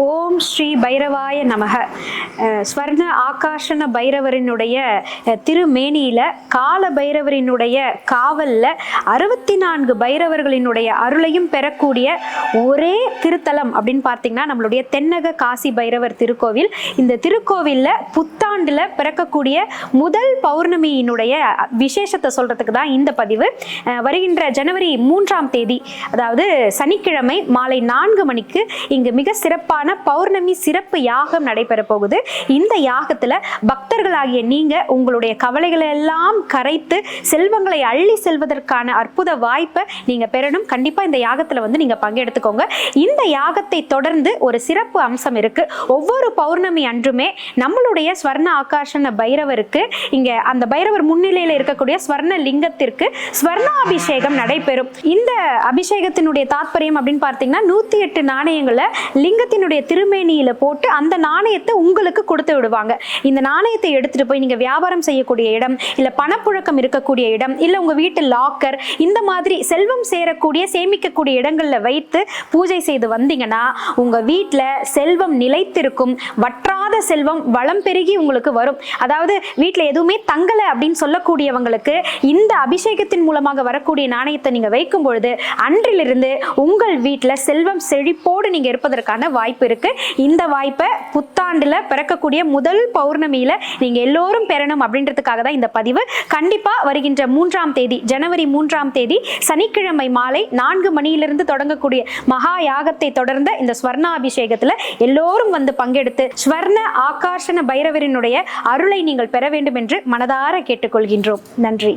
ஓம் ஸ்ரீ பைரவாய நமக. ஸ்வர்ண ஆகாஷன பைரவரினுடைய திருமேனியில கால பைரவரினுடைய காவல்ல 64 பைரவர்களினுடைய அருளையும் பெறக்கூடிய ஒரே திருத்தலம் அப்படின்னு பார்த்தீங்கன்னா நம்மளுடைய தென்னக காசி பைரவர் திருக்கோவில். இந்த திருக்கோவில்ல புத்தாண்டுல பிறக்கக்கூடிய முதல் பௌர்ணமியினுடைய விசேஷத்தை சொல்றதுக்கு தான் இந்த பதிவு. வருகின்ற ஜனவரி 3ஆம் தேதி, அதாவது சனிக்கிழமை மாலை 4 மணிக்கு இங்கு மிக சிறப்பான பௌர்ணமி சிறப்பு யாகம் நடைபெற போகுது. இந்த யாகத்துல பக்தர்களாகிய நீங்க உங்களுடைய கவலைகளை எல்லாம் கரைத்து செல்வங்களை அள்ளி செல்வதற்கான அற்புத வாய்ப்பை நீங்க பெறணும். கண்டிப்பா இந்த யாகத்துல நீங்க பங்கெடுத்துக்கோங்க. இந்த யாகத்தை தொடர்ந்து ஒரு சிறப்பு அம்சம் இருக்கு. ஒவ்வொரு பௌர்ணமி அன்றுமே நம்மளுடைய ஸ்வர்ண ஆகாஷன பைரவருக்கு இங்க அந்த பைரவர் முன்னிலையில இருக்கக்கூடிய ஸ்வர்ண லிங்கத்திற்கு ஸ்வர்ணாபிஷேகம் நடைபெறும். இந்த அபிஷேகத்தினுடைய தாற்பயம் அப்படின்னு பார்த்தீங்கன்னா 108 நாணயங்களை லிங்கத்தினுடைய திருமேனியில போட்டு அந்த நாணயத்தை உங்களுக்கு கொடுத்து விடுவாங்க. இந்த நாணயத்தை எடுத்துட்டு போய் நீங்க வியாபாரம் செய்யக்கூடிய இடம், இல்ல பணப்புழக்கம் இருக்கக்கூடிய இடம், இல்ல உங்க வீட்டு லாக்கர், இந்த மாதிரி செல்வம் சேரக்கூடிய சேமிக்கக்கூடிய இடங்கள்ல வைத்து பூஜை செய்து வந்தீங்கன்னா உங்க வீட்டுல செல்வம் நிலைத்திருக்கும். வற்றாத செல்வம் வளம் பெருகி உங்களுக்கு வரும். அதாவது வீட்டுல எதுவுமே தங்கல அப்படின்னு சொல்லக்கூடியவங்களுக்கு இந்த அபிஷேகத்தின் மூலமாக வரக்கூடிய நாணயத்தை நீங்க வைக்கும் பொழுது அன்றிலிருந்து உங்கள் வீட்டுல செல்வம் செழிப்போடு நீங்க இருப்பதற்கான வாய்ப்பு இருக்கு. இந்த வாய்ப்பை புத்தாண்டுல பிறக்கக்கூடிய முதல் பௌர்ணமியில நீங்க எல்லோரும் பெறணும் அப்படின்றதுக்காக தான் இந்த பதிவு. கண்டிப்பா வருகின்ற 3ஆம் தேதி, ஜனவரி 3ஆம் தேதி சனிக்கிழமை மாலை 4 மணியிலிருந்து தொடங்கக்கூடிய மகா யாகத்தை தொடர்ந்த இந்த ஸ்வர்ணாபிஷேகத்துல எல்லோரும் பங்கெடுத்து ஸ்வர்ண ஆகாஷன பைரவரினுடைய அருளை நீங்கள் பெற வேண்டும் என்று மனதார கேட்டுக்கொள்கின்றோம். நன்றி.